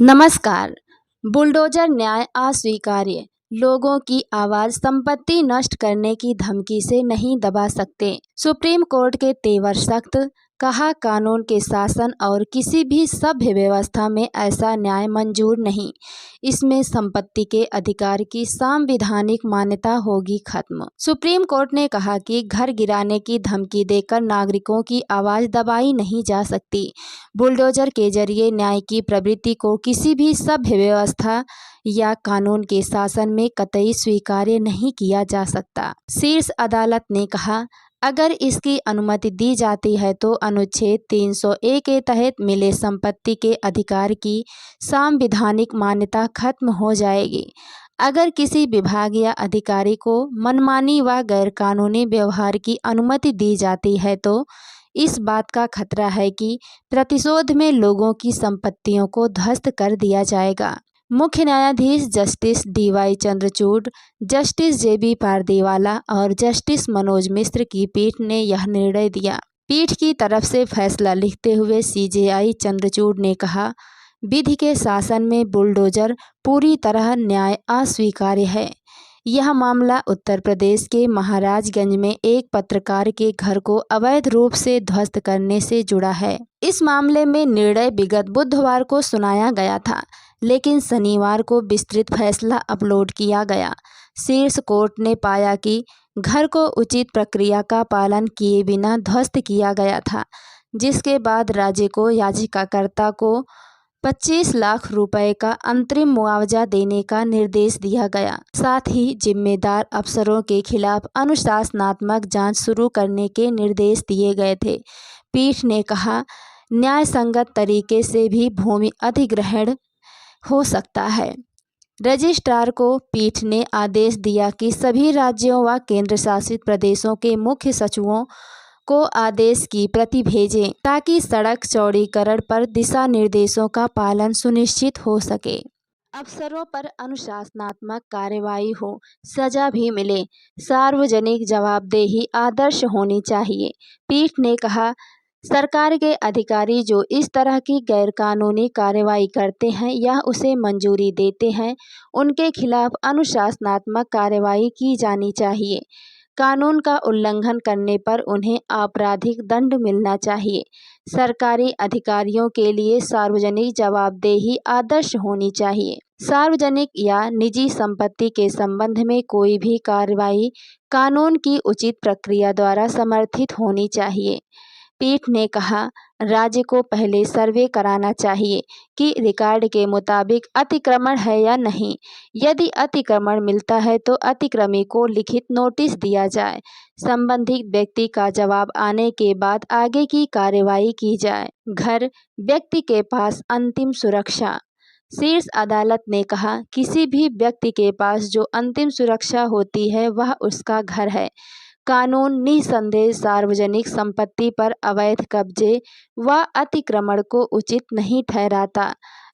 नमस्कार। बुलडोजर न्याय अस्वीकार्य। लोगों की आवाज संपत्ति नष्ट करने की धमकी से नहीं दबा सकते। सुप्रीम कोर्ट के तेवर सख्त। कहा, कानून के शासन और किसी भी सभ्य व्यवस्था में ऐसा न्याय मंजूर नहीं। इसमें संपत्ति के अधिकार की संवैधानिक मान्यता होगी खत्म। सुप्रीम कोर्ट ने कहा कि घर गिराने की धमकी देकर नागरिकों की आवाज दबाई नहीं जा सकती। बुलडोजर के जरिए न्याय की प्रवृत्ति को किसी भी सभ्य व्यवस्था या कानून के शासन में कतई स्वीकार्य नहीं किया जा सकता। शीर्ष अदालत ने कहा, अगर इसकी अनुमति दी जाती है तो अनुच्छेद 301 के तहत मिले संपत्ति के अधिकार की संवैधानिक मान्यता खत्म हो जाएगी। अगर किसी विभाग या अधिकारी को मनमानी व गैरकानूनी व्यवहार की अनुमति दी जाती है तो इस बात का खतरा है कि प्रतिशोध में लोगों की संपत्तियों को ध्वस्त कर दिया जाएगा। मुख्य न्यायाधीश justice DY Chandrachud, justice JB Pardiwala और जस्टिस मनोज मिश्र की पीठ ने यह निर्णय दिया। पीठ की तरफ से फैसला लिखते हुए CJI चंद्रचूड़ ने कहा, विधि के शासन में बुलडोजर पूरी तरह न्याय अस्वीकार्य है। यह मामला उत्तर प्रदेश के महाराजगंज में एक पत्रकार के घर को अवैध रूप से ध्वस्त करने से जुड़ा है। इस मामले में निर्णय विगत बुधवार को सुनाया गया था, लेकिन शनिवार को विस्तृत फैसला अपलोड किया गया। शीर्ष कोर्ट ने पाया कि घर को उचित प्रक्रिया का पालन किए बिना ध्वस्त किया गया था, जिसके बाद राज्य को याचिकाकर्ता को 25 लाख रुपए का अंतरिम मुआवजा देने का निर्देश दिया गया। साथ ही जिम्मेदार अफसरों के खिलाफ अनुशासनात्मक जांच शुरू करने के निर्देश दिए गए थे। पीठ ने कहा, न्यायसंगत तरीके से भी भूमि अधिग्रहण हो सकता है। रजिस्ट्रार को पीठ ने आदेश दिया कि सभी राज्यों व केंद्र शासित प्रदेशों के मुख्य सचिवों को आदेश की प्रति भेजें ताकि सड़क चौड़ीकरण पर दिशा निर्देशों का पालन सुनिश्चित हो सके। अफसरों पर अनुशासनात्मक कार्रवाई हो, सजा भी मिले। सार्वजनिक जवाबदेही आदर्श होनी चाहिए। पीठ ने कहा, सरकार के अधिकारी जो इस तरह की गैरकानूनी कार्रवाई करते हैं या उसे मंजूरी देते हैं, उनके खिलाफ अनुशासनात्मक कार्रवाई की जानी चाहिए। कानून का उल्लंघन करने पर उन्हें आपराधिक दंड मिलना चाहिए। सरकारी अधिकारियों के लिए सार्वजनिक जवाबदेही आदर्श होनी चाहिए। सार्वजनिक या निजी संपत्ति के संबंध में कोई भी कार्रवाई कानून की उचित प्रक्रिया द्वारा समर्थित होनी चाहिए। पीठ ने कहा, राज्य को पहले सर्वे कराना चाहिए कि रिकॉर्ड के मुताबिक अतिक्रमण है या नहीं। यदि अतिक्रमण मिलता है तो अतिक्रमी को लिखित नोटिस दिया जाए। संबंधित व्यक्ति का जवाब आने के बाद आगे की कार्रवाई की जाए। घर व्यक्ति के पास अंतिम सुरक्षा। शीर्ष अदालत ने कहा, किसी भी व्यक्ति के पास जो अंतिम सुरक्षा होती है वह उसका घर है। कानून निसंदेह सार्वजनिक संपत्ति पर अवैध कब्जे व अतिक्रमण को उचित नहीं ठहराता।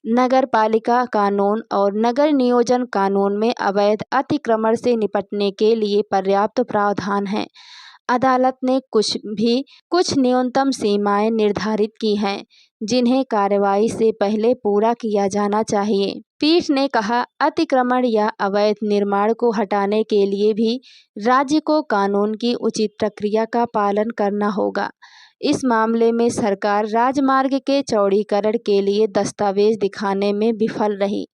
नगर पालिका कानून और नगर नियोजन कानून में अवैध अतिक्रमण से निपटने के लिए पर्याप्त प्रावधान है। अदालत ने कुछ न्यूनतम सीमाएं निर्धारित की हैं, जिन्हें कार्रवाई से पहले पूरा किया जाना चाहिए। पीठ ने कहा, अतिक्रमण या अवैध निर्माण को हटाने के लिए भी राज्य को कानून की उचित प्रक्रिया का पालन करना होगा। इस मामले में सरकार राजमार्ग के चौड़ीकरण के लिए दस्तावेज दिखाने में विफल रही।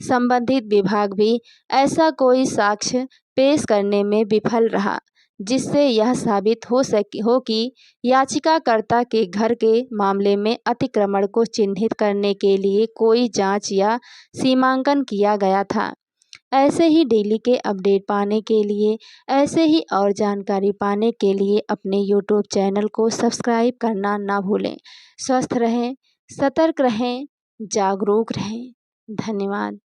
संबंधित विभाग भी ऐसा कोई साक्ष्य पेश करने में विफल रहा, जिससे यह साबित हो कि याचिकाकर्ता के घर के मामले में अतिक्रमण को चिन्हित करने के लिए कोई जांच या सीमांकन किया गया था। ऐसे ही डेली के अपडेट पाने के लिए, ऐसे ही और जानकारी पाने के लिए अपने YouTube चैनल को सब्सक्राइब करना ना भूलें। स्वस्थ रहें, सतर्क रहें, जागरूक रहें। धन्यवाद।